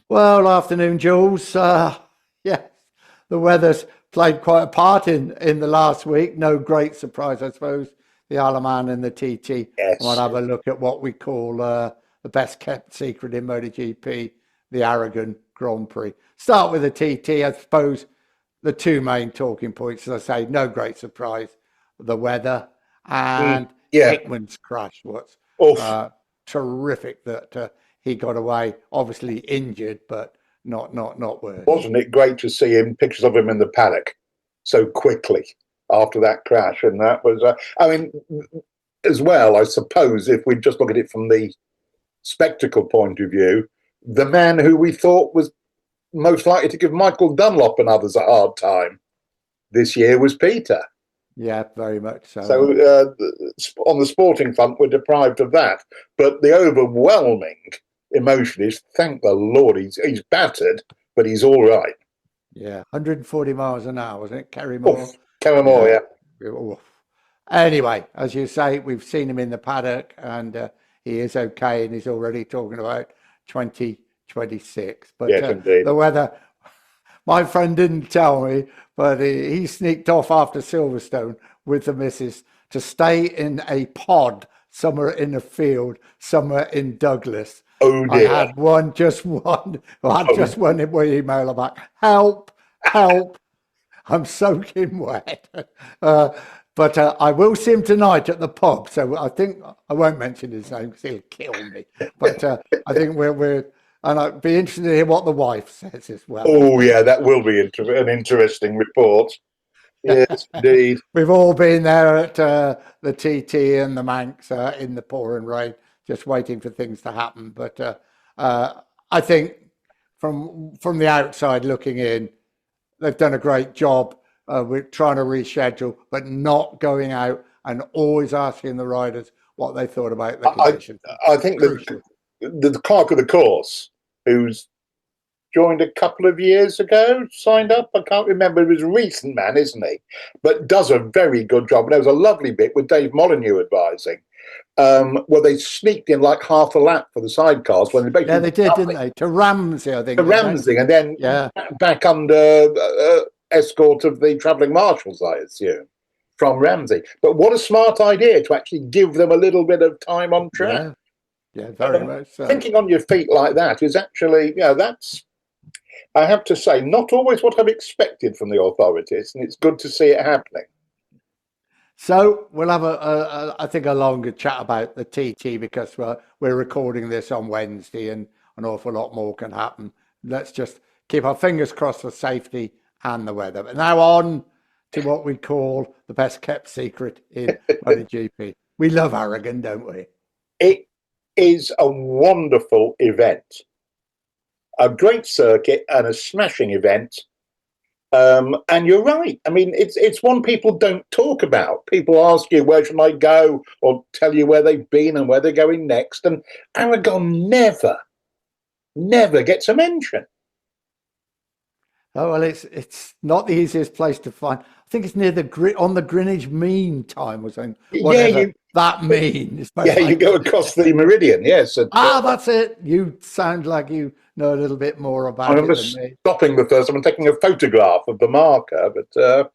Well, afternoon, Jules. Yeah, the weather's played quite a part in the last week. No great surprise, I suppose. The Isle of Man and the TT. I might Yes. have a look at what we call the best kept secret in MotoGP, the Aragon Grand Prix. Start with the TT, I suppose. The two main talking points, as I say, no great surprise. The weather and Yeah. Hickman's crash was Oof. uh, terrific that he got away, obviously injured, but not worse. Wasn't it great to see him, pictures of him in the paddock so quickly after that crash? And that was, I mean, as well, I suppose, if we just look at it from the spectacle point of view, the man who we thought was most likely to give Michael Dunlop and others a hard time this year was Peter. Yeah, very much so. So on the sporting front, we're deprived of that. But the overwhelming emotion is, thank the Lord, he's battered, but he's all right. Yeah, 140 miles an hour, wasn't it? Kerry Moore. Oof, Caramore, Yeah. yeah. Oof. Anyway, as you say, we've seen him in the paddock and he is okay and he's already talking about 2026. But Yes, indeed. the weather, my friend didn't tell me, but he sneaked off after Silverstone with the missus to stay in a pod somewhere in a field, somewhere in Douglas. Oh I dear. had one, just one. I had Oh, just one email about help, help. I'm soaking wet. Uh, but I will see him tonight at the pub. So I think I won't mention his name because he'll kill me. But I think and I'd be interested to hear what the wife says as well. oh yeah, that will be an interesting report. Yes, indeed. We've all been there at the TT and the Manx in the pouring rain, just waiting for things to happen. But I think from the outside looking in, they've done a great job with trying to reschedule, but not going out and always asking the riders what they thought about the I, conditions. I think that Crucial. the clerk of the course, who's joined a couple of years ago, signed up. I can't remember. He was a recent man, isn't he? But does a very good job. And there was a lovely bit with Dave Molyneux advising, where they sneaked in like half a lap for the sidecars when they Yeah, basically they did did, didn't nothing they? To Ramsey, I to think, didn't they? Ramsey and then Yeah. back under escort of the travelling marshals, I assume, from Ramsey. But what a smart idea to actually give them a little bit of time on track. Yeah. Yeah, very much so. Thinking on your feet like that is actually, that's, I have to say, not always what I've expected from the authorities, and it's good to see it happening. So we'll have I think, a longer chat about the TT because we're recording this on Wednesday and an awful lot more can happen. Let's just keep our fingers crossed for safety and the weather. But now on to what we call the best kept secret in MotoGP. We love Aragon, don't we? It is a wonderful event, a great circuit, and a smashing event. And you're right. I mean, it's one people don't talk about. People ask you where should I go, or tell you where they've been and where they're going next, and Aragon never gets a mention. Oh well, it's not the easiest place to find. I think it's near on the Greenwich Mean Time or something, Yeah, whatever that means. you go across the meridian. Yes, and, That's it. You sound like you know a little bit more I about it remember than me. stopping the first time and taking a photograph of the marker, but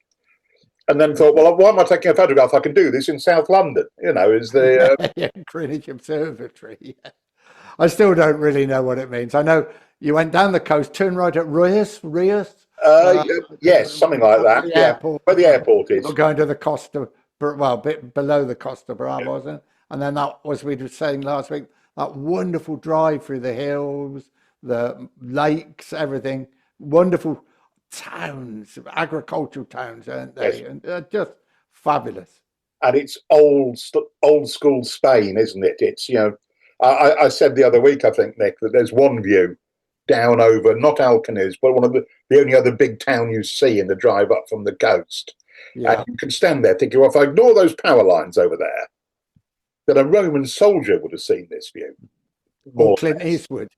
and then thought, well, why am I taking a photograph? I can do this in South London. Is the Yeah, Greenwich Observatory. Yeah. I still don't really know what it means. I know you went down the coast, turned right at Rias, uh, yes, something like that. the Yeah, airport, where the airport or is. going to the Costa, well, a bit below the Costa Brava, wasn't it? And then that was, we were saying last week, that wonderful drive through the hills, the lakes, everything. Wonderful towns, agricultural towns, aren't Yes, they? And they're just fabulous. and it's old school Spain, isn't it? It's I said the other week, I think, Nick, that there's one view down over not Alcanis, but one of the only other big town you see in the drive up from the coast, and Yeah. you can stand there thinking, well, if I ignore those power lines over there, that a Roman soldier would have seen this view, Or more or Clint less. Eastwood.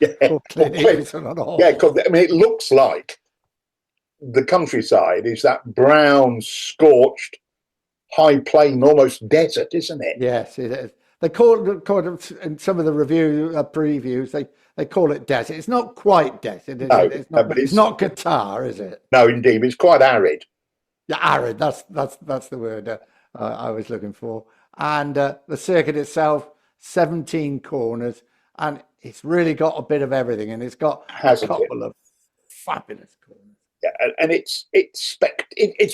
Yeah, Or or Clint Cliff. Eastwood on a Yeah, horse. because I mean, it looks like the countryside is that brown, scorched, high plain, almost desert, isn't it? Yes, it is. They call it in some of the previews. They call it desert. It's not quite desert, is No, it? It's no, not. but It's not Qatar, is it? no, indeed, it's quite arid. Yeah, arid. That's the word I was looking for. And the circuit itself, 17 corners, and it's really got a bit of everything. And it's got a Hasn't it? couple of fabulous corners. Yeah, and it's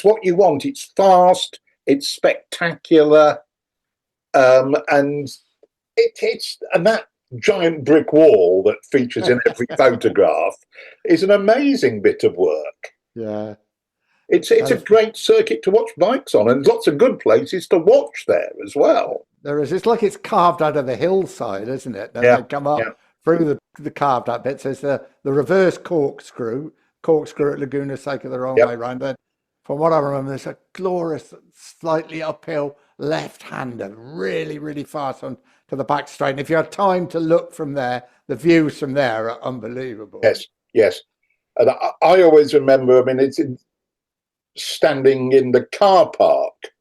what you want. It's fast, it's spectacular, and and that giant brick wall that features in every photograph is an amazing bit of work. Yeah. It's a great circuit to watch bikes on, and lots of good places to watch there as well. There is. It's like it's carved out of the hillside, isn't it? Then Yeah, they come up yeah. through the carved out bits. There's the reverse corkscrew at Laguna Seca the wrong Yep. way round. Then, from what I remember, there's a glorious, slightly uphill left-hander, really, really fast on to the back straight. And if you had time to look from there, the views from there are unbelievable. Yes, yes. And I always remember. I mean, standing in the car park,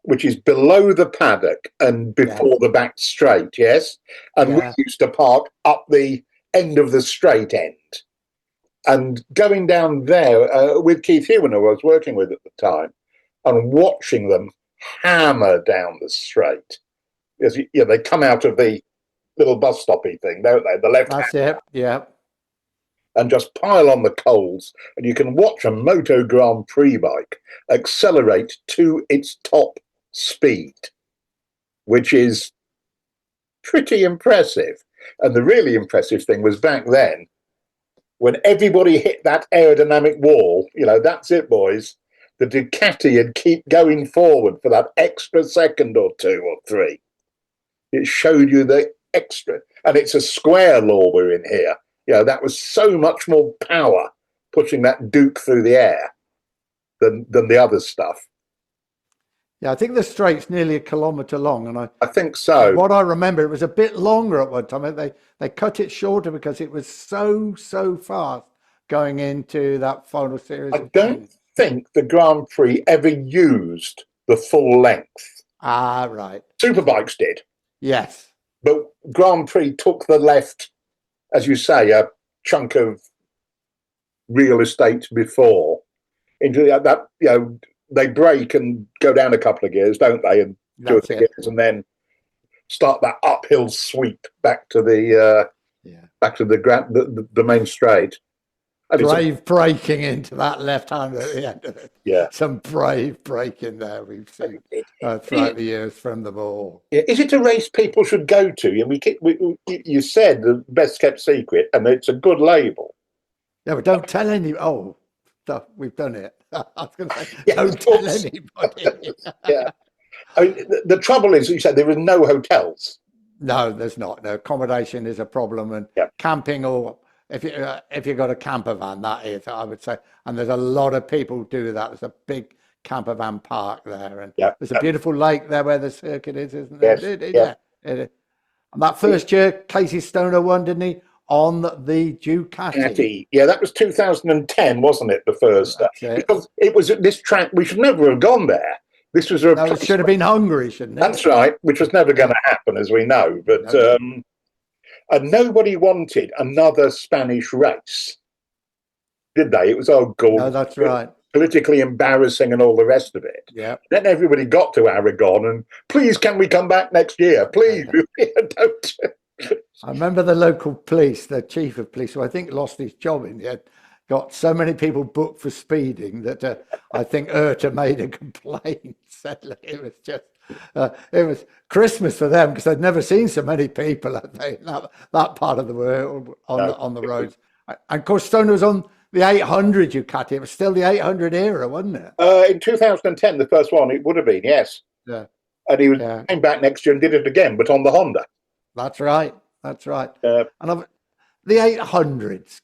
which is below the paddock and before the back straight, yes? And we used to park up the end of the straight end. And going down there with Keith Hewan, who I was working with at the time, and watching them hammer down the straight. Because they come out of the little bus stoppy thing, don't they? The left That's hand. it, yeah. And just pile on the coals, and you can watch a Moto Grand Prix bike accelerate to its top speed, which is pretty impressive. And the really impressive thing was back then, when everybody hit that aerodynamic wall, that's it, boys. The Ducati would keep going forward for that extra second or two or three. It showed you the extra, and it's a square law we're in here. That was so much more power pushing that Duke through the air than the other stuff. Yeah, I think the straight's nearly a kilometre long, and I think so. What I remember, it was a bit longer at one time. They cut it shorter because it was so fast going into that final series. I don't think the Grand Prix ever used the full length. Ah, right. Superbikes did. Yes. But Grand Prix took the left, as you say, a chunk of real estate before into that. They brake and go down a couple of gears, don't they? And do a few gears, and then start that uphill sweep back to the main straight. Brave braking into that left hand at the end of it. Yeah, some brave braking there we've seen throughout the years from them all. Yeah. Is it a race people should go to? And you said the best kept secret, and it's a good label. Yeah, but don't tell any. Oh, we've done it. I was going to say, don't tell anybody. Yeah. I mean, the trouble is, you said there were no hotels. No, there's not. No, accommodation is a problem, and camping, or if you've got a camper van, that is, I would say. And there's a lot of people do that. There's a big camper van park there, and there's a beautiful lake there where the circuit is, isn't there? Yes. And that first year, Casey Stoner won, didn't he? On the Ducati. Yeah, that was 2010, wasn't it? The first, because it was at this track. We should never have gone there. This was it should have been Hungary, shouldn't it? That's right, which was never going to happen, as we know. But and nobody wanted another Spanish race, did they? It was No, that's right. Politically embarrassing and all the rest of it. Yeah. Then everybody got to Aragon, and please, can we come back next year? Please, don't. I remember the local police, the chief of police, who I think lost his job in the end, got so many people booked for speeding that I think Erta made a complaint. Said it was just, it was Christmas for them because they'd never seen so many people, I think, that part of the world on the roads. And of course, Stoner was on the 800 Ducati. It was still the 800 era, wasn't it? In 2010, the first one, it would have been, yes. Yeah. And he came back next year and did it again, but on the Honda. That's right. That's right. And the 800s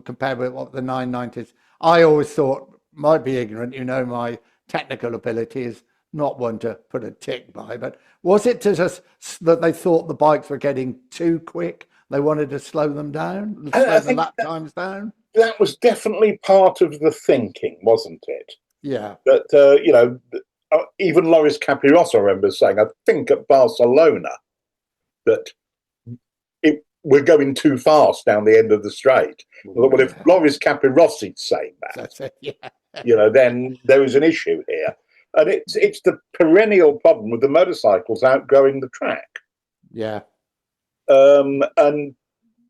compared with what the 990s, I always thought, might be ignorant, my technical ability is not one to put a tick by, but was it just that they thought the bikes were getting too quick? They wanted to slow them down, slow the lap times down? That was definitely part of the thinking, wasn't it? Yeah. That, even Loris Capirossi, I remember saying, I think at Barcelona, that we're going too fast down the end of the straight. Well, if Loris Capirossi's saying that, then there is an issue here. And it's the perennial problem with the motorcycles outgrowing the track. Yeah. And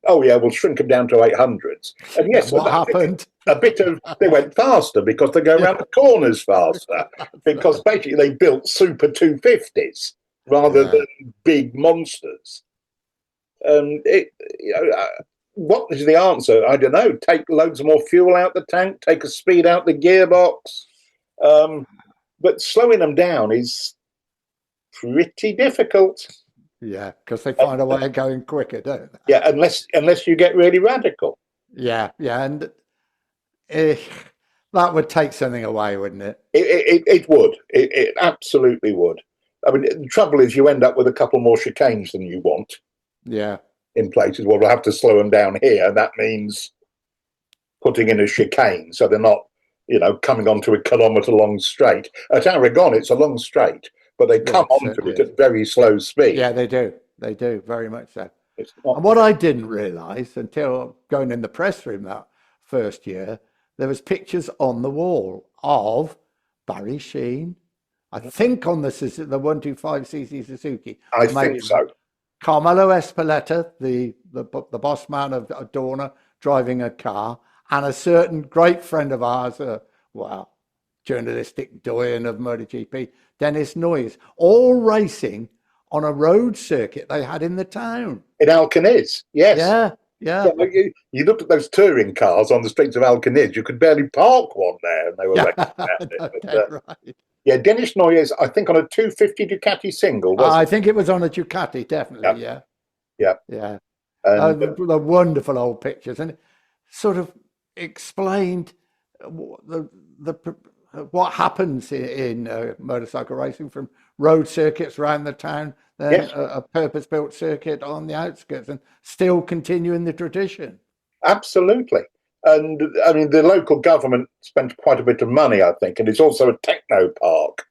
we'll shrink them down to 800s. And yes, what happened? They went faster because they go around the corners faster. Because basically they built super 250s rather than big monsters. What is the answer? I don't know. Take loads more fuel out the tank, take a speed out the gearbox. But slowing them down is pretty difficult. Yeah, because they find a way of going quicker, don't they? Yeah, unless you get really radical. Yeah, and that would take something away, wouldn't it? It would. It absolutely would. I mean, the trouble is you end up with a couple more chicanes than you want. Yeah. In places, well, we'll have to slow them down here. That means putting in a chicane so they're not, coming onto a kilometre-long straight. At Aragon, it's a long straight, but they come onto it at very slow speed. Yeah, they do. They do, very much so. And what I didn't realise until going in the press room that first year, there was pictures on the wall of Barry Sheen, I think on the 125cc Suzuki. I think so. Carmelo Espeleta, the boss man of Dorna, driving a car, and a certain great friend of ours, journalistic doyen of MotoGP, Dennis Noyes, all racing on a road circuit they had in the town. In Alcaniz, yes. Yeah. You looked at those touring cars on the streets of Alcaniz, you could barely park one there, and they were right. Yeah, Dennis Noyes, I think on a 250 Ducati single. I think it was on a Ducati, definitely. Yeah. And the wonderful old pictures, and it sort of explained what happens in motorcycle racing, from road circuits around the town, then a purpose-built circuit on the outskirts, and still continuing the tradition. Absolutely. And I mean, the local government spent quite a bit of money, I think, and it's also a techno park.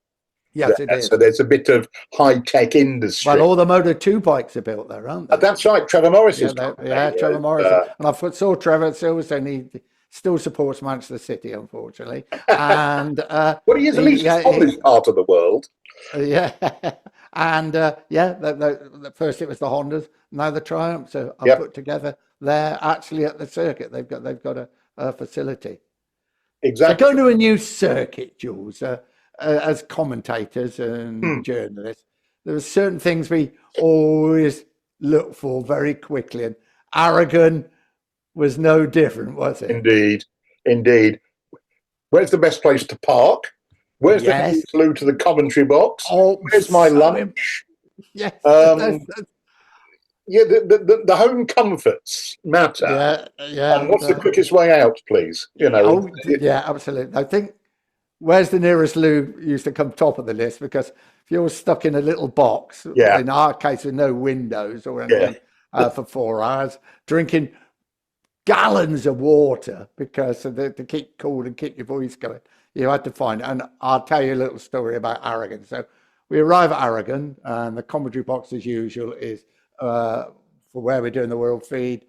Yes, it is. So there's a bit of high-tech industry. Well, all the Moto2 bikes are built there, aren't they? That's right. Trevor Morris's company. Trevor Morris. And I saw Trevor at Silverstone. He still supports Manchester City, unfortunately. And he is at least from this part of the world. And first it was the Hondas, now the Triumphs are put together. They're actually at the circuit. They've got a facility. Exactly. So going to a new circuit, Jules, as commentators and journalists, there are certain things we always look for very quickly, and Aragon was no different, was it? Indeed. Where's the best place to park? Where's the clue to the commentary box? Where's my lunch? Yes. The home comforts matter. And what's the quickest way out, please? Absolutely. I think where's the nearest loo used to come top of the list, because if you're stuck in a little box, in our case with no windows or anything, for 4 hours, drinking gallons of water because to keep cool and keep your voice going, you had to find it. And I'll tell you a little story about Aragon. So we arrive at Aragon, and the commentary box, as usual, is for where we're doing the world feed,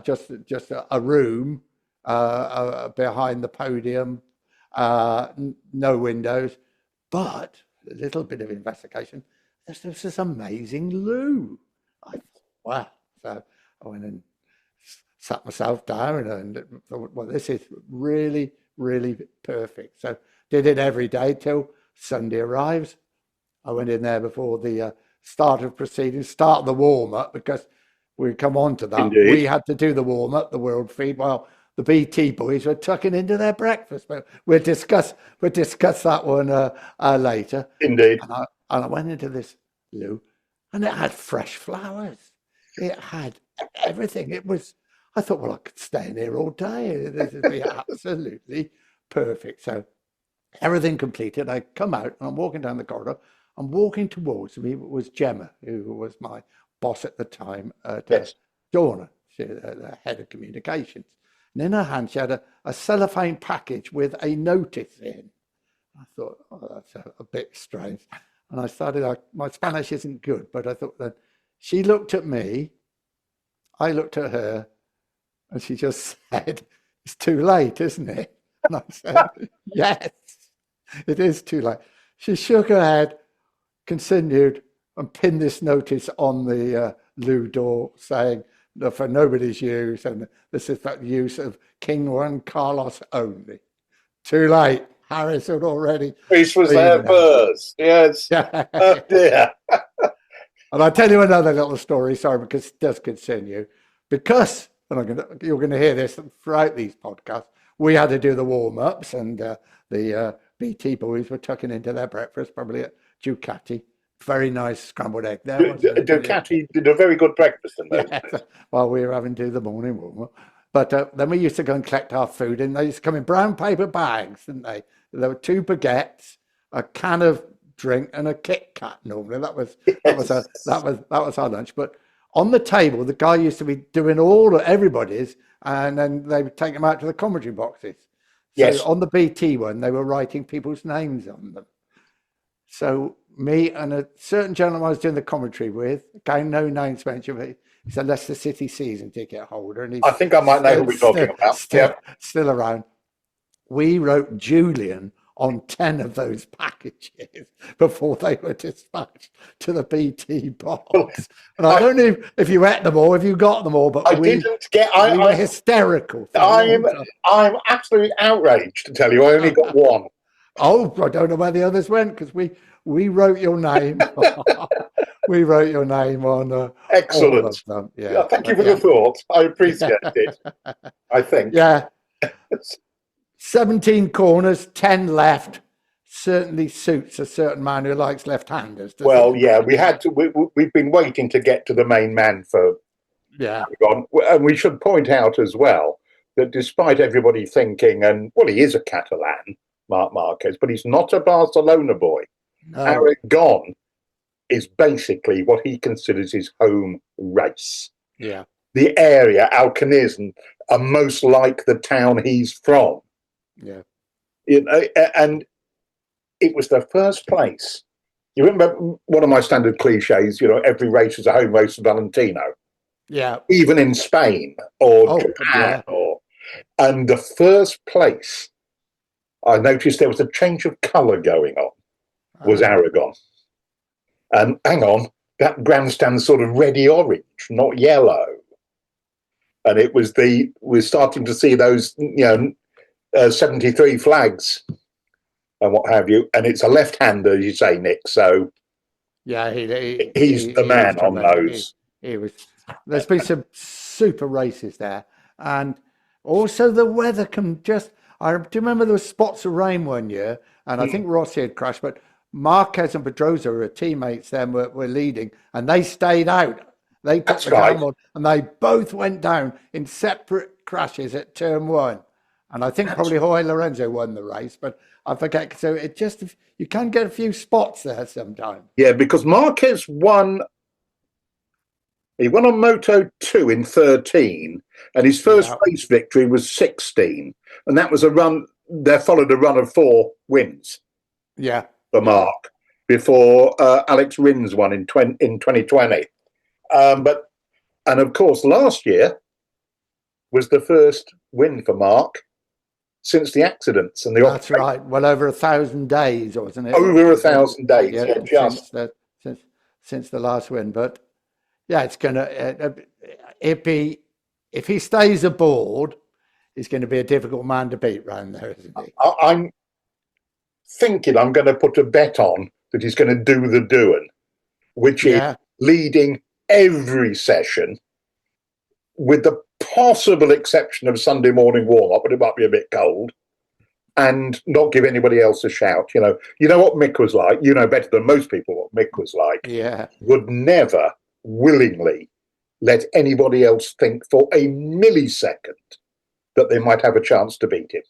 just a room behind the podium, no windows, but a little bit of investigation. There's this amazing loo. I thought, wow. So I went and sat myself down and thought, well, this is really, really perfect. So did it every day till Sunday arrives. I went in there before the start of proceedings, start the warm-up, because we come on to that. Indeed. We had to do the warm-up, the world feed, while the BT boys were tucking into their breakfast. But we'll discuss that one later. Indeed. And I went into this loo, and it had fresh flowers. It had everything. I thought, well, I could stay in here all day. This would be absolutely perfect. So everything completed. I come out and I'm walking down the corridor. I'm walking towards me. It was Gemma, who was my boss at the time at Dorna, the head of communications. And in her hand, she had a cellophane package with a notice in. I thought, oh, that's a bit strange. And I started, my Spanish isn't good, but I thought that she looked at me, I looked at her, and she just said, it's too late, isn't it? And I said, yes, it is too late. She shook her head, continued, and pinned this notice on the loo door saying, for nobody's use, and this is for use of King Juan Carlos only. Too late. Harris had already Greece was been there first. Yes. there. Oh dear. And I'll tell you another little story, sorry, because it does concern you. Because, and you're going to hear this throughout these podcasts, we had to do the warm-ups, and the BT boys were tucking into their breakfast, probably at Ducati. Very nice scrambled egg there. Ducati did a very good breakfast in those days. While we were having to do the morning warm-up. But then we used to go and collect our food, and they used to come in brown paper bags, didn't they? There were 2 baguettes, a can of drink, and a Kit Kat. Normally, that was our lunch. But on the table, the guy used to be doing everybody's, and then they would take them out to the commentary boxes. So Yes. on the BT one, they were writing people's names on them. So me and a certain gentleman I was doing the commentary with, again, no names mentioned, but he's a Leicester City season ticket holder, and he's I think I might know who we're talking about. Still around. We wrote Julian on 10 of those packages before they were dispatched to the BT box. And I don't know if you ate them all, if you got them all, but we were hysterical. I'm absolutely outraged to tell you. I only got one. Oh, I don't know where the others went, because we wrote your name. We wrote your name on Excellent. all of them. Yeah. Thank you for the thought. I appreciate it. I think. Yeah. 17 corners, 10 left. Certainly suits a certain man who likes left-handers. Well, yeah, we had to. We've been waiting to get to the main man for Aragon. And we should point out as well that despite everybody thinking, and well, he is a Catalan, Marc Marquez, but he's not a Barcelona boy. No. Aragon is basically what he considers his home race. Yeah. The area, Alcanism, are most like the town he's from. Yeah. You know, and it was the first place. You remember one of my standard cliches, every race is a home race for Valentino. Yeah. Even in Spain or Japan. And the first place I noticed there was a change of colour going on was Aragon. And hang on, that grandstand's sort of reddy orange, not yellow. And it was we're starting to see those, 73 flags and what have you. And it's a left-hander, you say, Nick. So yeah, he's the man on those. There's been some super races there. And also the weather can just, I do remember there were spots of rain one year, and I think Rossi had crashed, but Marquez and Pedrosa, who were teammates then, were leading, and they stayed out. They took the gamble, and they both went down in separate crashes at turn 1. And I think probably Jorge Lorenzo won the race, but I forget. So it just, you can get a few spots there sometimes. Yeah, because Marquez won. He won on Moto 2 in 13, and his first race victory was 16. And that was a run, there followed a run of 4 wins. Yeah. For Mark, before Alex Rins won in 2020. And of course, last year was the first win for Mark since the accidents and the That's right. Well, over 1,000 days, wasn't it? Over 1,000 days. Yeah, since the last win. But yeah, it's gonna if he stays aboard, he's going to be a difficult man to beat round there, isn't he? I'm thinking I'm going to put a bet on that he's going to do the doing, which is leading every session, with the possible exception of Sunday morning warm-up, but it might be a bit cold, and not give anybody else a shout. You know what Mick was like. You know better than most people what Mick was like. Yeah. Would never willingly let anybody else think for a millisecond that they might have a chance to beat him.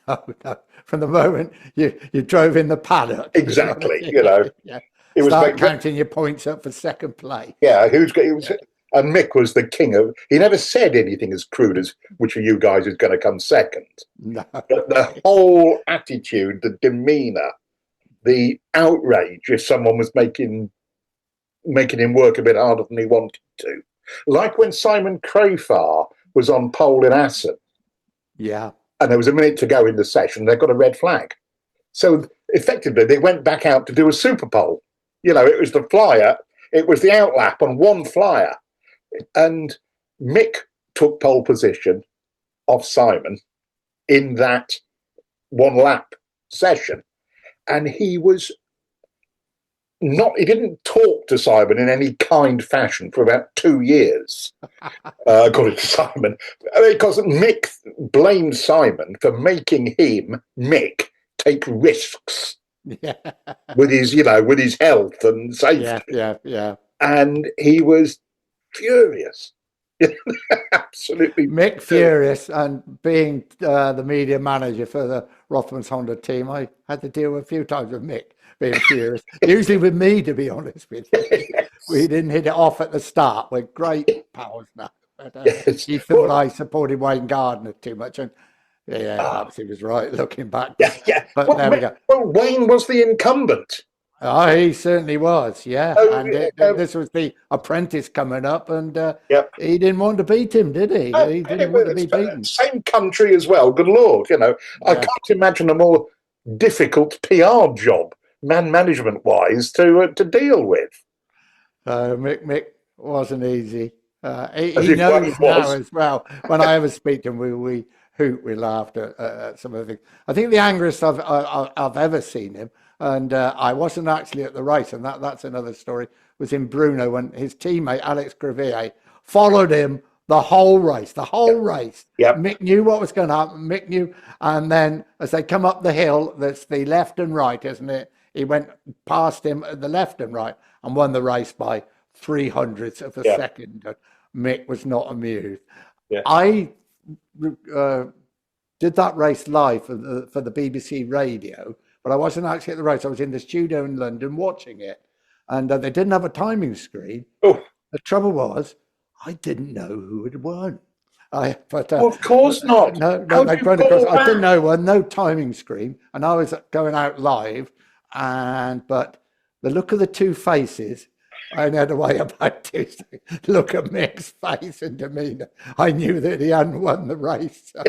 No. From the moment you drove in the paddock. Exactly. Yeah. It was Start counting your points up for second place. Yeah, And Mick was the king of. He never said anything as crude as "which of you guys is going to come second." No. But the whole attitude, the demeanour, the outrage if someone was making him work a bit harder than he wanted to, like when Simon Crafar was on pole in Assen. Yeah. And there was a minute to go in the session. They got a red flag. So effectively, they went back out to do a super pole. You know, it was the flyer, it was the outlap on one flyer. And Mick took pole position off Simon in that one lap session. And he didn't talk to Simon in any kind fashion for about 2 years, according to Simon, because Mick blamed Simon for making him, Mick, take risks with his health and safety. Yeah. And he was furious. Absolutely. Mick furious, and being the media manager for the Rothmans Honda team, I had to deal with a few times with Mick being furious. Usually with me, to be honest with you. Yes. We didn't hit it off at the start. We're great pals now. But, Yes. he thought I supported Wayne Gardner too much, and perhaps he was right looking back. Yeah. But Well, there we go. Well, Wayne was the incumbent. Oh, he certainly was, yeah. Oh, And this was the apprentice coming up, and he didn't want to beat him, did he? He didn't want to be beaten. Same country as well. Good Lord, I can't imagine a more difficult PR job, man management wise, to deal with. Mick wasn't easy. He knows now as well. When I ever speak to him, we hoot, we laughed at some of the things. I think the angriest I've ever seen him, and I wasn't actually at the race, and that's another story, was in Brno when his teammate Alex Crevier followed him the whole race. Yep. Mick knew what was going to happen. Mick knew, and then as they come up the hill, that's the left and right, isn't it? He went past him at the left and right and won the race by 300ths of a second. Mick was not amused. Yeah. I did that race live for the BBC radio, but I wasn't actually at the race. I was in the studio in London watching it, and they didn't have a timing screen. Oh. The trouble was, I didn't know who had won. Of course not. No, I didn't know no timing screen, and I was going out live, but the look of the two faces, I had to wait about 2 seconds. Look at Mick's face and demeanour. I knew that he hadn't won the race. So,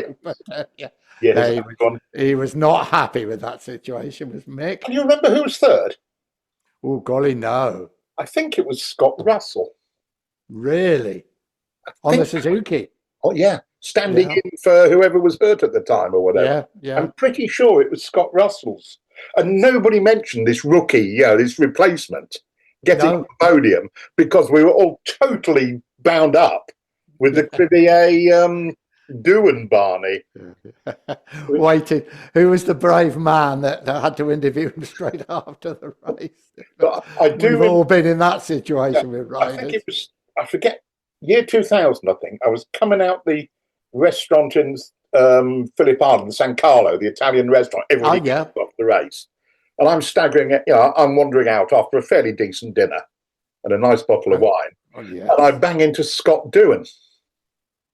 he was not happy with that situation. Was Mick? Can you remember who was third? Oh, golly, no. I think it was Scott Russell. Really? On the Suzuki? Oh, yeah. Standing in for whoever was hurt at the time or whatever. Yeah. I'm pretty sure it was Scott Russell's. And nobody mentioned this rookie, this replacement, getting on the podium, because we were all totally bound up with the Crivier Doohan Barney. Waiting. Who was the brave man that had to interview him straight after the race? But We've all been in that situation with riders. I think it was, I forget, year 2000, I think. I was coming out the restaurant in Phillip Island, San Carlo, the Italian restaurant. Everybody off the race. And I'm staggering, I'm wandering out after a fairly decent dinner and a nice bottle of wine. And I bang into Scott Doohan.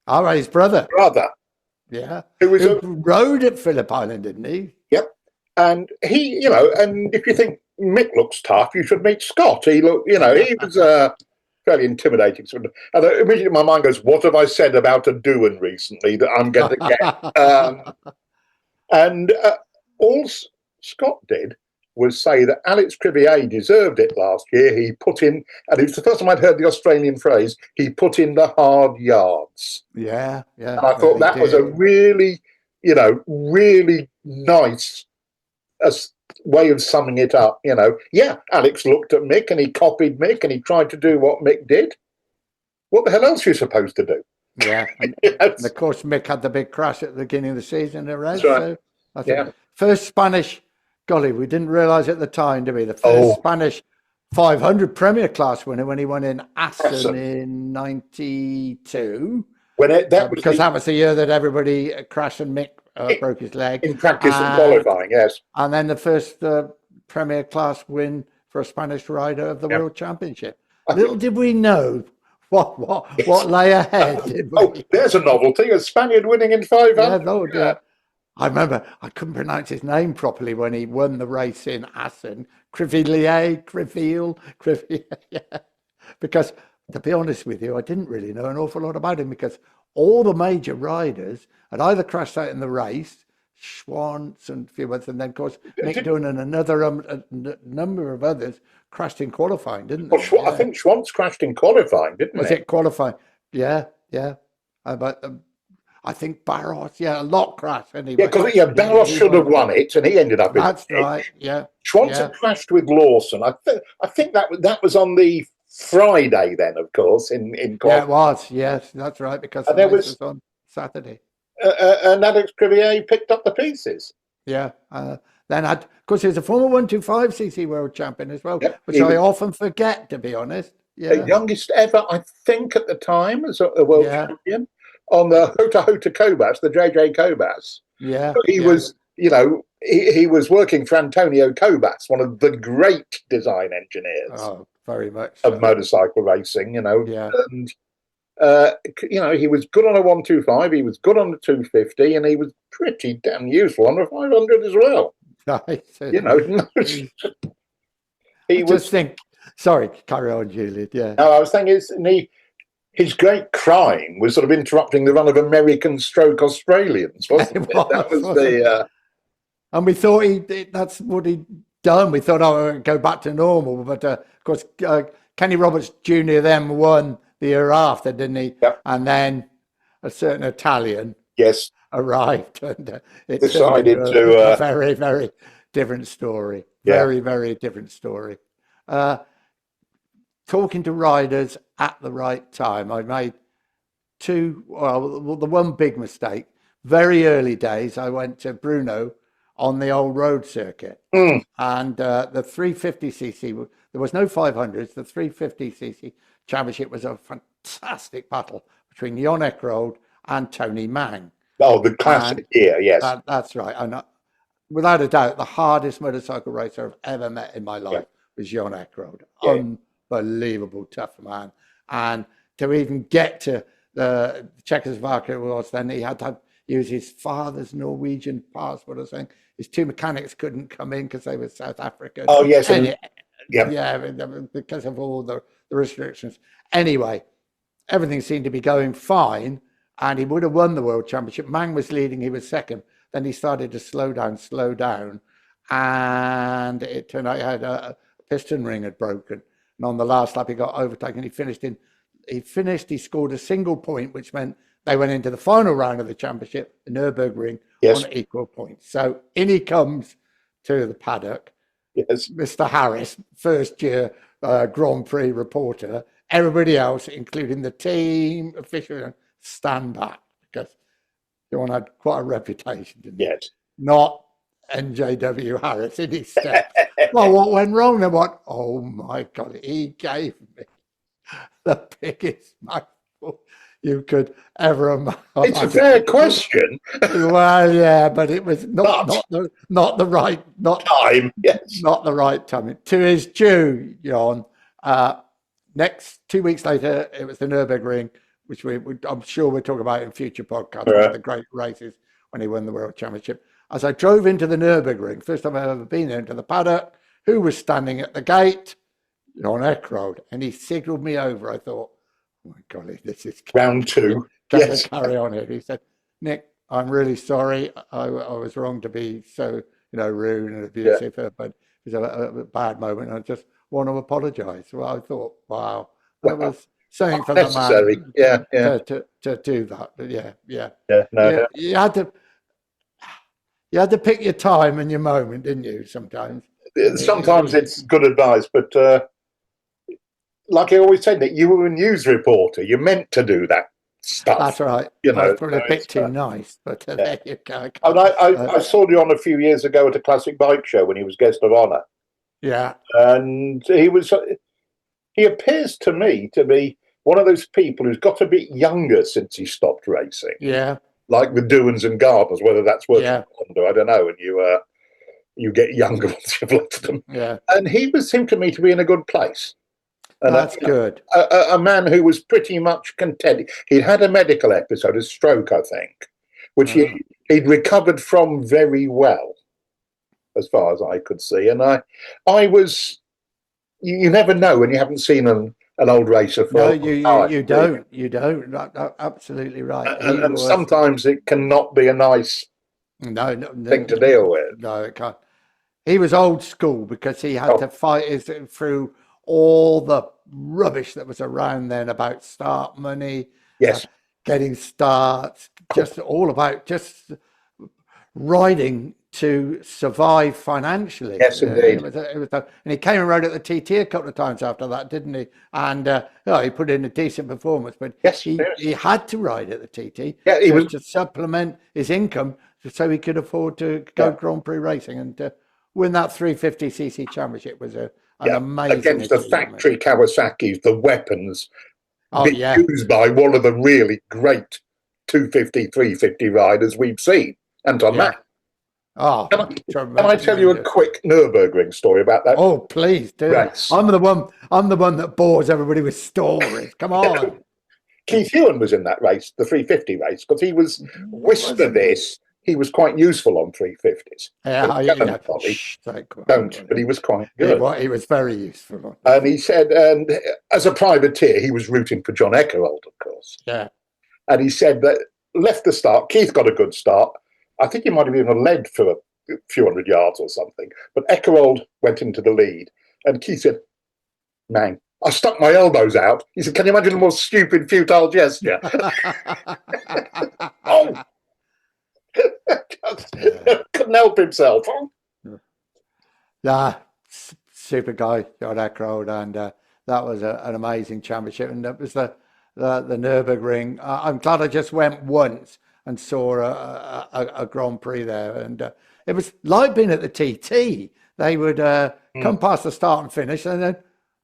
All right, his brother. Yeah. Who rode at Phillip Island, didn't he? Yep. And he, and if you think Mick looks tough, you should meet Scott. He looked, he was fairly intimidating. And immediately my mind goes, what have I said about a Doohan recently that I'm going to get? And all Scott did was say that Alex Crivier deserved it last year. He put in, and it was the first time I'd heard the Australian phrase, he put in the hard yards. Yeah. And I thought that was a really, really nice way of summing it up. Alex looked at Mick and he copied Mick and he tried to do what Mick did. What the hell else are you supposed to do? Yeah. And of course, Mick had the big crash at the beginning of the season. That's right. So first Spanish, golly, we didn't realise at the time, did we? The first Spanish 500 Premier Class winner when he won in Assen in 92. Because that was the year that everybody crashed and Mick broke his leg. In practice and qualifying, yes. And then the first Premier Class win for a Spanish rider of the World Championship. Little did we know what lay ahead? Did we? Oh, there's a novelty: a Spaniard winning in 500. Yeah, no, yeah. I remember I couldn't pronounce his name properly when he won the race in Assen. Criville, yeah. Because to be honest with you, I didn't really know an awful lot about him because all the major riders had either crashed out in the race, Schwantz and a few others, and then of course Mick Dunn and another number of others crashed in qualifying, didn't they? Well, I think Schwantz crashed in qualifying, didn't Was he? it qualifying? Yeah, yeah. But I think Barros, yeah, a lot crashed anyway. Yeah, because Barros should have won it, and he ended up in That's right. Yeah. Schwantz had crashed with Lawson. I think that was on the Friday then, of course, in Yeah, it was. Yes, that's right, because the race was on Saturday. And Alex Crivier picked up the pieces. Yeah. Then of course, he was a former 125cc world champion as well, Yep, which I often forget, to be honest. Yeah. The youngest ever, I think, at the time as a world champion on the Hota Cobas, the JJ Cobas. Yeah. So he was, he was working for Antonio Cobas, one of the great design engineers. Oh, very much of motorcycle racing, Yeah. And he was good on a 125, he was good on the 250, and he was pretty damn useful on a 500 as well. Nice. Sorry, carry on, Julian. Yeah. No, I was thinking his great crime was sort of interrupting the run of American stroke Australians, wasn't it? That was and we thought that's what he'd done. We thought, oh, go back to normal. But of course, Kenny Roberts Jr. then won the year after, didn't he? Yep. And then a certain Italian arrived, and it decided to a very, very different story. Very, very different story. Talking to riders at the right time, I made the one big mistake. Very early days, I went to Brno on the old road circuit, and the 350cc. There was no 500s. The 350cc championship was a fantastic battle between Jon Ekrode and Tony Mang. Oh, the classic year, yes. That's right. And without a doubt, the hardest motorcycle racer I've ever met in my life was Jon Ekrode. Yeah. Unbelievable tough man. And to even get to the Czechoslovakia was, then he had to use his father's Norwegian passport or something. His two mechanics couldn't come in because they were South African. Oh, yes. Because of all the restrictions. Anyway, everything seemed to be going fine, and he would have won the world championship. Mang was leading, he was second. Then he started to slow down, and it turned out he had a piston ring had broken. And on the last lap, he got overtaken. He scored a single point, which meant they went into the final round of the championship, the Nürburgring, on equal points. So in he comes to the paddock. Yes. Mr. Harris, first year Grand Prix reporter. Everybody else, including the team official, stand back because John had quite a reputation, didn't he? Yes. Not NJW Harris in his steps. Well, what went wrong? Then what? Oh my God, he gave me the biggest mouthful you could ever imagine. It's a fair question. Well, yeah, but it was not the right time. Yes, not the right time. To his due, Jon. Next 2 weeks later, it was the Nürburgring, which I'm sure we'll talk about in future podcasts. One of the great races when he won the world championship. As I drove into the Nürburgring, first time I've ever been there, into the paddock, who was standing at the gate? Jon Ekrode, and he signalled me over. I thought, oh my God, this is round two. Yes. Carry on here. He said, Nick, I'm really sorry. I was wrong to be so rude and abusive, but it was a bad moment. I just want to apologise. Well, I thought, wow, that was something for the man to do that. But you had to pick your time and your moment, didn't you? Sometimes it's good advice, but like I always said, Nick, you were a news reporter. You meant to do that stuff. That's right. That's probably a bit too nice, but there you go. And I saw Jon a few years ago at a classic bike show when he was guest of honour. Yeah, and he appears to me to be one of those people who's got a bit younger since he stopped racing. Yeah, like the Doohans and Gardners, whether that's working I don't know. And you get younger once you've left them. Yeah, and he seemed to me to be in a good place. And That's good. a man who was pretty much content. He'd had a medical episode, a stroke, I think, which he'd recovered from very well, as far as I could see. And I was, you never know when you haven't seen an old racer for No, a long time. you don't. Absolutely right. And sometimes it cannot be a nice thing to deal with. No, it can't. He was old school because he had Oh. to fight through all the rubbish that was around then about start money, Yes. getting starts, just all about just riding to survive financially. Yes, indeed. And he came and rode at the TT a couple of times after that, didn't he? And he put in a decent performance, but Yes, he had to ride at the TT to supplement his income so he could afford to go Grand Prix racing and win that 350cc championship was an amazing against the factory Kawasaki's, the weapons used by one of the really great 250, 350 riders we've seen, Anton Mack. Oh, can I tell you a quick Nürburgring story about that? Oh, please do. Race. I'm the one that bores everybody with stories. Come on. Keith Ewan was in that race, the 350 race, because he was for this. He was quite useful on 350s. But he was quite good. He was very useful. And he said, and as a privateer, he was rooting for John Eckerold, of course. Yeah. And he said that left the start. Keith got a good start. I think he might have even led for a few hundred yards or something. But Eckerold went into the lead. And Keith said, man, I stuck my elbows out. He said, can you imagine a more stupid, futile gesture? Oh! Couldn't help himself. Super guy, John Eckerold. And that was an amazing championship. And that was the Nürburgring. I'm glad I just went once and saw a Grand Prix there. And it was like being at the TT. They would come past the start and finish, and then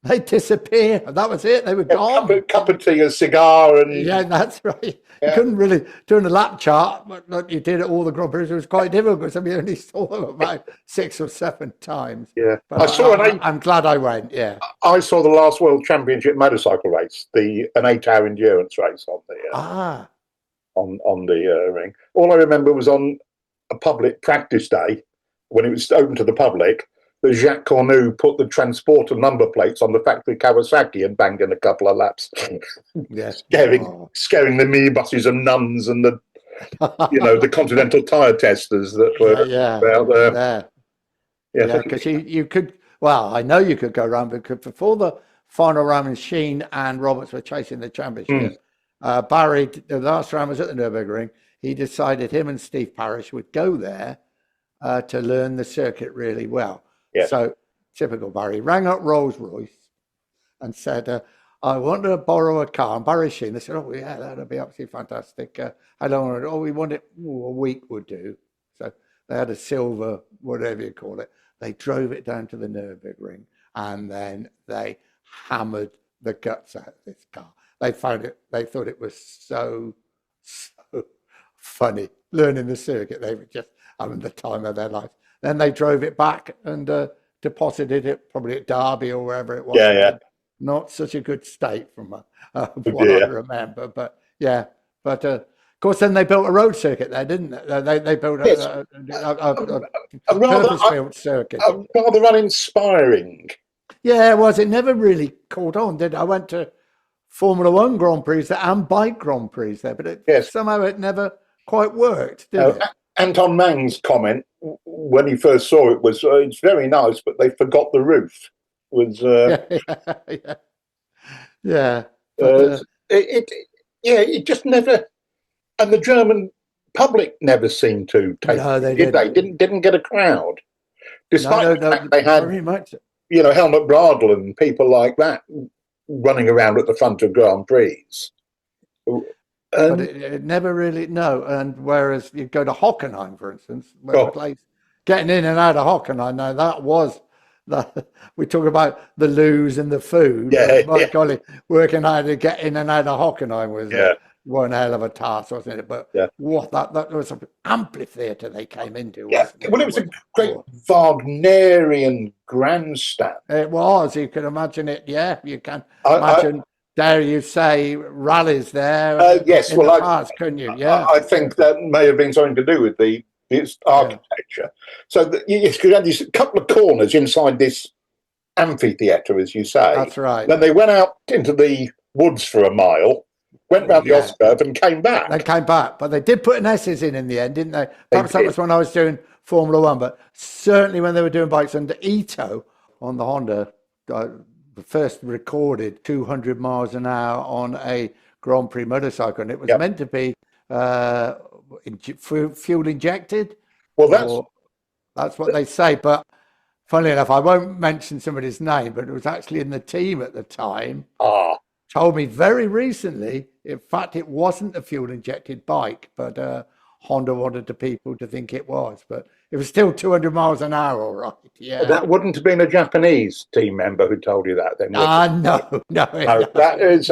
they'd disappear. And that was it. They were gone. Cup of tea, a cigar. And yeah, that's right. You couldn't really, doing the lap chart, like you did at all the Grand Prix, it was quite difficult because we only saw them about 6 or 7 times. Yeah. But I'm glad I went, yeah. I saw the last World Championship motorcycle race, an 8-hour endurance race on the on the ring. All I remember was on a public practice day when it was open to the public, that Jacques Cornu put the transporter number plates on the factory Kawasaki and banged in a couple of laps. Yes. Scaring the minibuses and nuns and the the Continental Tire testers that were out there. Yeah, because you could, well, I know you could go around, because before the final round when Sheen and Roberts were chasing the championship, Barry, the last round was at the Nürburgring, he decided him and Steve Parrish would go there to learn the circuit really well. Yeah. So, typical Barry, rang up Rolls-Royce and said, I want to borrow a car. And Barry Sheen, they said, oh, yeah, that'd be absolutely fantastic. How long? Oh, we want it, a week would do. So they had a silver, whatever you call it. They drove it down to the Nürburgring, and then they hammered the guts out of this car. They found it, they thought it was so funny learning the circuit. They were just having the time of their life. Then they drove it back and deposited it probably at Derby or wherever it was. Yeah. Not such a good state from what I remember. But of course, then they built a road circuit there, didn't they? They built a purpose-built circuit. Rather uninspiring. Yeah, it was. It never really caught on, did it? I went to Formula One Grand Prix there and bike Grand Prix there, but somehow it never quite worked, did it? Anton Mang's comment when he first saw it was, "It's very nice, but they forgot the roof." Was it just never, and the German public never seemed to take. No, they didn't get a crowd, despite the fact they had very much. Helmut Bradl and people like that running around at the front of Grand Prix. But it never really, and whereas you go to Hockenheim, for instance, getting in and out of Hockenheim, now that was, we talk about the loos and the food, golly, working out to get in and out of Hockenheim was one hell of a task, wasn't it? But Yeah. what that was an amphitheatre they came into, Yeah, wasn't it? well, it was a great Wagnerian grandstand. It was. You can imagine it. Yeah, you can I, imagine. Dare you say rallies there yes, in the well, past? Couldn't you? Yeah, I think that may have been something to do with its yeah. architecture. So you could have these couple of corners inside this amphitheatre, as you say. That's right. Then they went out into the woods for a mile, went round the Yeah, S-curve and came they back. came back, but they did put an S's in the end, didn't they? They Perhaps that did. was when I was doing Formula One, but certainly when they were doing bikes under Ito on the Honda, the first recorded 200 miles an hour on a Grand Prix motorcycle, and it was Yep. meant to be fuel injected, Well, or that's what they say. But funnily enough, I won't mention somebody's name, but it was actually in the team at the time. Told me very recently, in fact, it wasn't a fuel injected bike, but Honda wanted the people to think it was. But it was still 200 miles an hour, all right. Yeah. that wouldn't have been a Japanese team member who told you that, then, would it? No. No, that is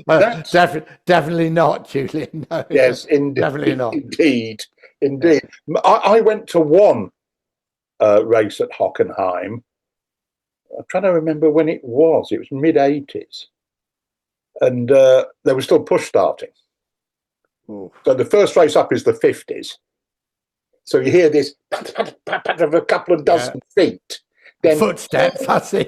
that's Definitely not, Julian. No, yes, definitely not. indeed. I went to one race at Hockenheim. I'm trying to remember when it was. It was mid-80s, and they were still push starting. Ooh. So the first race up is the 50s. So you hear this pat of a couple of dozen feet, then Footsteps. That's it.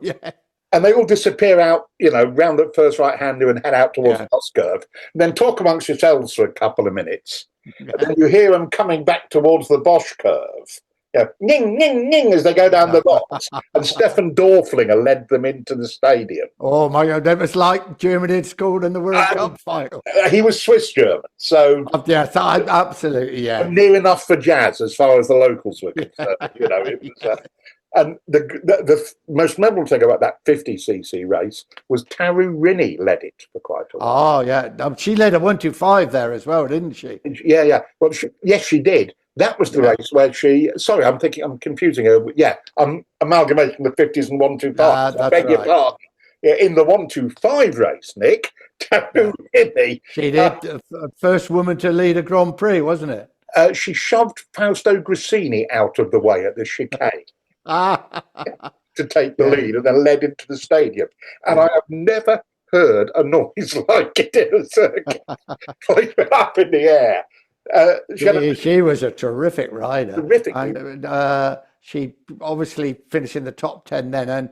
Yeah. and they all disappear out, round the first right-hander and head out towards the cross curve. And then talk amongst yourselves for a couple of minutes. Yeah. And then you hear them coming back towards the Bosch curve. Ning, ning, ning, as they go down the box. And Stefan Dorflinger led them into the stadium. Oh, my God. That was like Germany had scored in the World Cup final. He was Swiss-German, so... Yes, absolutely, yeah. Near enough for jazz as far as the locals were concerned. It was... And the most memorable thing about that 50cc race was Taru Rinnie led it for quite a while. Oh, yeah. She led a 125 there as well, didn't she? Yeah. Well, yes, she did. That was the race where she... Sorry, I'm confusing her. Yeah, I'm amalgamating the 50s and 125s. I beg your pardon. Yeah, in the 125 race, Nick, Taru Rinnie... She did. First woman to lead a Grand Prix, wasn't it? She shoved Fausto Grissini out of the way at the chicane. To take the lead and then led into the stadium. And I have never heard a noise like it in a circuit. Like up in the air. She was a terrific rider. Terrific. And she obviously finished in the top 10 then, and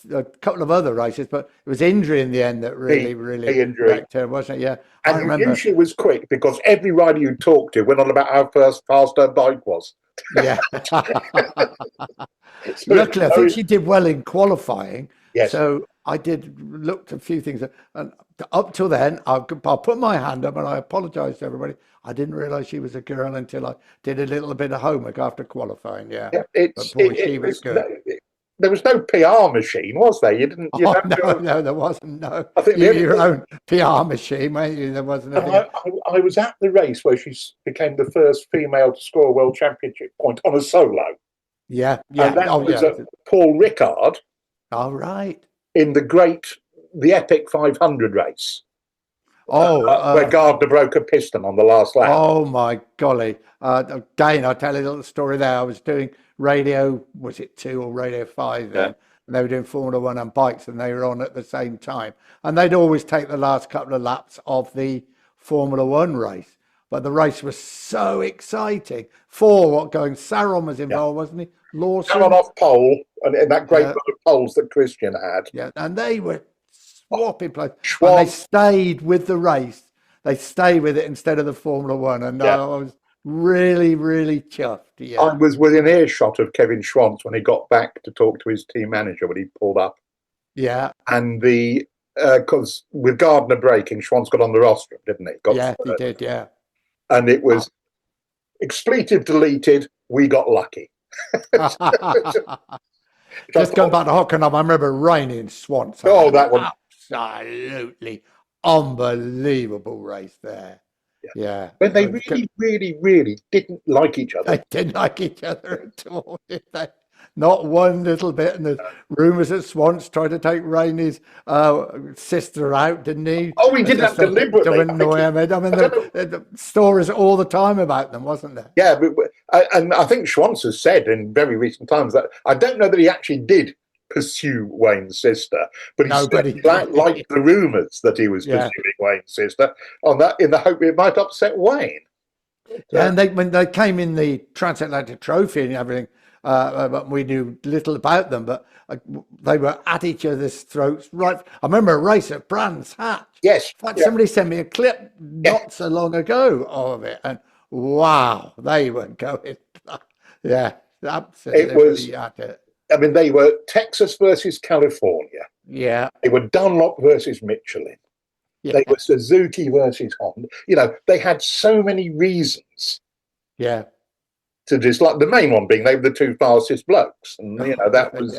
a couple of other races, but it was injury in the end that really wrecked her, wasn't it? Yeah. And you knew she was quick because every rider you talked to went on about how fast her bike was. Yeah. Luckily, I think she did well in qualifying. Yes. So I looked at a few things, and up till then, I'll put my hand up and I apologise to everybody. I didn't realise she was a girl until I did a little bit of homework after qualifying. Yeah. But boy, she was good. There was no PR machine, was there? You didn't. No, there wasn't. No, I think your own PR machine, mate. There wasn't. I was at the race where she became the first female to score a world championship point on a solo. Yeah. And that was Paul Ricard. All right. In the epic 500 race. Where Gardner broke a piston on the last lap. Oh my golly! Again, I'll tell you a little story there. I was doing Radio, was it 2 or Radio 5 then? And they were doing Formula 1 on bikes, and they were on at the same time. And they'd always take the last couple of laps of the Formula 1 race. But the race was so exciting. Saron was involved, wasn't he? Lawson. Saron off pole, and in that great lot of poles that Christian had. Yeah, and they were swapping places. And they stayed with the race. They stayed with it instead of the Formula 1. And I was really, really chuffed. Yeah. I was within earshot of Kevin Schwantz when he got back to talk to his team manager when he pulled up. Yeah. And because with Gardner braking, Schwantz got on the rostrum, didn't he? He did, yeah. And it was expletive deleted. We got lucky. Just going back to Hockenheim, I remember raining Schwantz. That one. Absolutely unbelievable race there. Yeah. When they really, really, really didn't like each other. They didn't like each other at all, did they? Not one little bit. And there's rumours that Swans tried to take Rainey's sister out, didn't he? Oh, he did Just that deliberately. to annoy him. I mean, I don't know. the stories all the time about them, wasn't there? Yeah, and I think Schwantz has said in very recent times that I don't know that he actually did pursue Wayne's sister, but he No, but he liked the rumours that he was yeah. pursuing Wayne's sister on that, in the hope it might upset Wayne. Yeah, and when they came in the transatlantic trophy and everything, but we knew little about them, but they were at each other's throats. Right, I remember a race at Brands Hatch. Yes, In fact, somebody sent me a clip not so long ago of it, and wow, they were going. Yeah, absolutely. it was. At it. I mean, they were Texas versus California. Yeah, They were Dunlop versus Michelin. yeah, They were Suzuki versus Honda. You know, they had so many reasons yeah. to dislike. The main one being they were the two fastest blokes, and you know that was.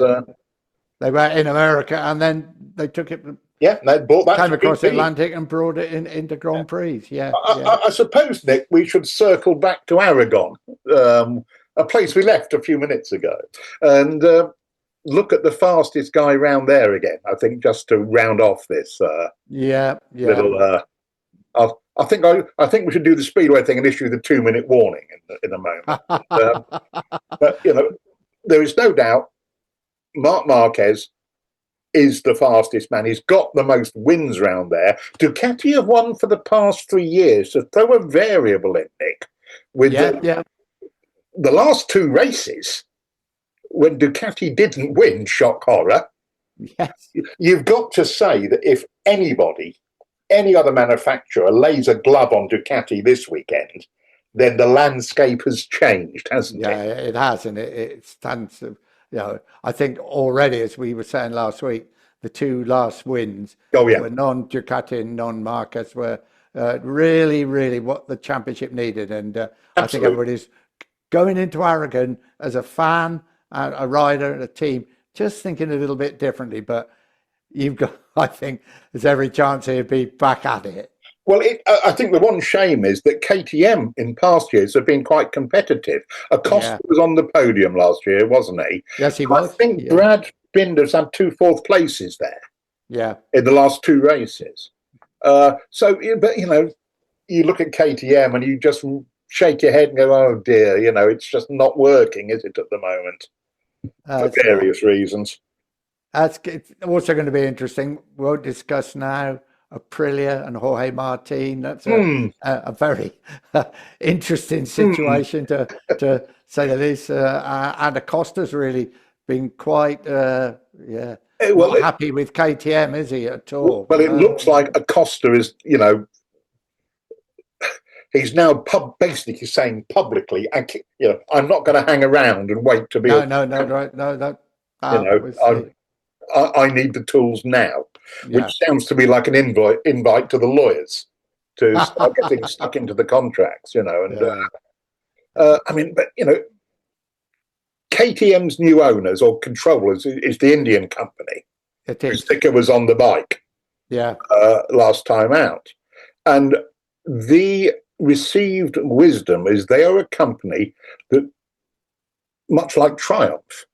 They were in America, and then they took it. Yeah, they brought that Came across the BP. Atlantic and brought it into Grand Prix. Yeah, I suppose, Nick, we should circle back to Aragon, a place we left a few minutes ago, and look at the fastest guy round there again. I think just to round off this little. I think we should do the speedway thing and issue the 2-minute warning in a moment. But you know, there is no doubt Marc Marquez is the fastest man. He's got the most wins round there. Ducati have won for the past 3 years, so throw a variable in, Nick. With the last 2 races, when Ducati didn't win, shock horror, you've got to say that if anybody, any other manufacturer lays a glove on Ducati this weekend, then the landscape has changed, hasn't it? Yeah, it has, and it stands. You know, I think already, as we were saying last week, the 2 last wins were non-Ducati and non-Marquez were really, really what the championship needed, and I think everybody's going into Aragon as a fan, a rider, and a team, just thinking a little bit differently. But you've got, I think, there's every chance he'd be back at it. Well, I think the one shame is that KTM in past years have been quite competitive. Acosta was on the podium last year, wasn't he? Yes, he was. I think Brad Binder's had 2 4th places there. Yeah. In the last 2 races. But you know, you look at KTM and you just shake your head and go, "Oh dear," you know, it's just not working, is it, at the moment, for various reasons. It's also going to be interesting. We won't discuss now Aprilia and Jorge Martin. That's a very interesting situation to say the least. And Acosta's really been quite not happy with KTM, is he, at all? Well, it looks like Acosta is, you know, he's now basically saying publicly, you know, I'm not going to hang around and wait to be. I need the tools now, which sounds to me like an invite to the lawyers to start getting stuck into the contracts, you know. And I mean, but you know, KTM's new owners or controllers is the Indian company. It is. Whose sticker was on the bike. Last time out, and the received wisdom is they are a company that, much like Triumph,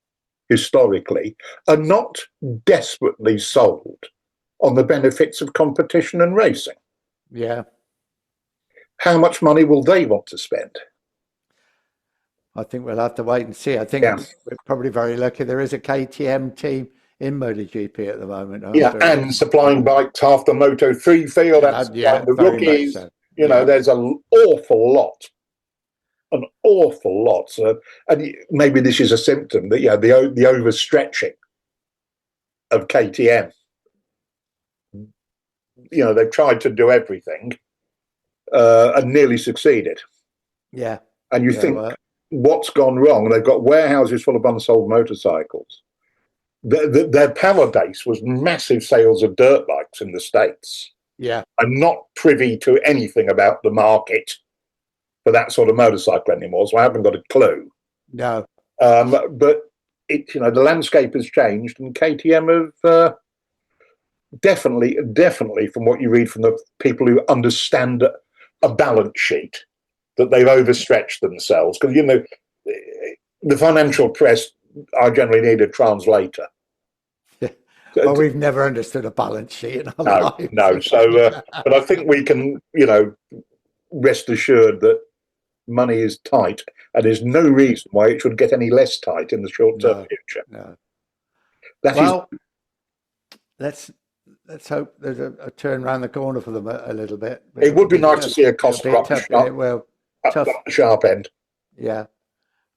historically, are not desperately sold on the benefits of competition and racing. Yeah. How much money will they want to spend? I think we'll have to wait and see. I think we're probably very lucky. There is a KTM team in MotoGP at the moment. And supplying bikes half the Moto3 field, and the rookies. So. You know, there's an awful lot. So, and maybe this is a symptom that the overstretching of KTM. You know, they've tried to do everything and nearly succeeded. Yeah. And you think, what's gone wrong? They've got warehouses full of unsold motorcycles. Their power base was massive sales of dirt bikes in the States. Yeah. I'm not privy to anything about the market for that sort of motorcycle anymore, so I haven't got a clue. No. But it, you know, the landscape has changed, and KTM have definitely, from what you read from the people who understand a balance sheet, that they've overstretched themselves. Because, you know, the financial press I generally need a translator. Well, we've never understood a balance sheet in our lives. No. So, but I think we can, rest assured that money is tight, and there's no reason why it should get any less tight in the short-term future. No. Well, let's hope there's a turn around the corner for them a little bit. It would be nice to see a Costa up the sharp end. Yeah.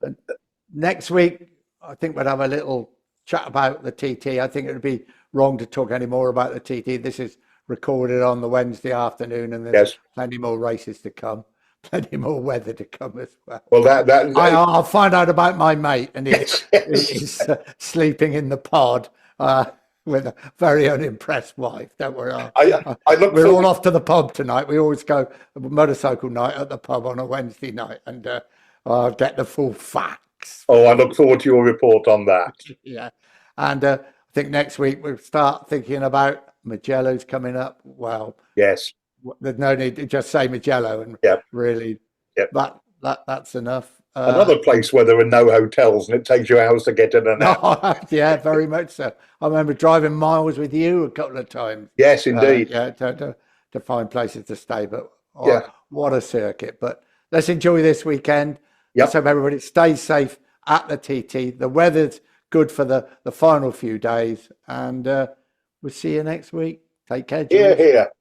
And next week, I think we'll have a little chat about the TT. I think it would be wrong to talk any more about the TT. This is recorded on the Wednesday afternoon, and there's plenty more races to come, plenty more weather to come as well. Well, I'll find out about my mate, and he's sleeping in the pod with a very unimpressed wife. Don't worry. We're all off to the pub tonight. We always go motorcycle night at the pub on a Wednesday night, and I'll get the full facts. Oh, I look forward to your report on that. Yeah. And I think next week we'll start thinking about Mugello's coming up. Well, yes. There's no need to just say Mugello, and really, that's enough. Another place where there are no hotels and it takes you hours to get in and out. Yeah, very much so. I remember driving miles with you a couple of times. Yes, indeed. To find places to stay. But what a circuit. But let's enjoy this weekend. Let's hope everybody stays safe at the TT. The weather's good for the final few days. And we'll see you next week. Take care, Julian. Here.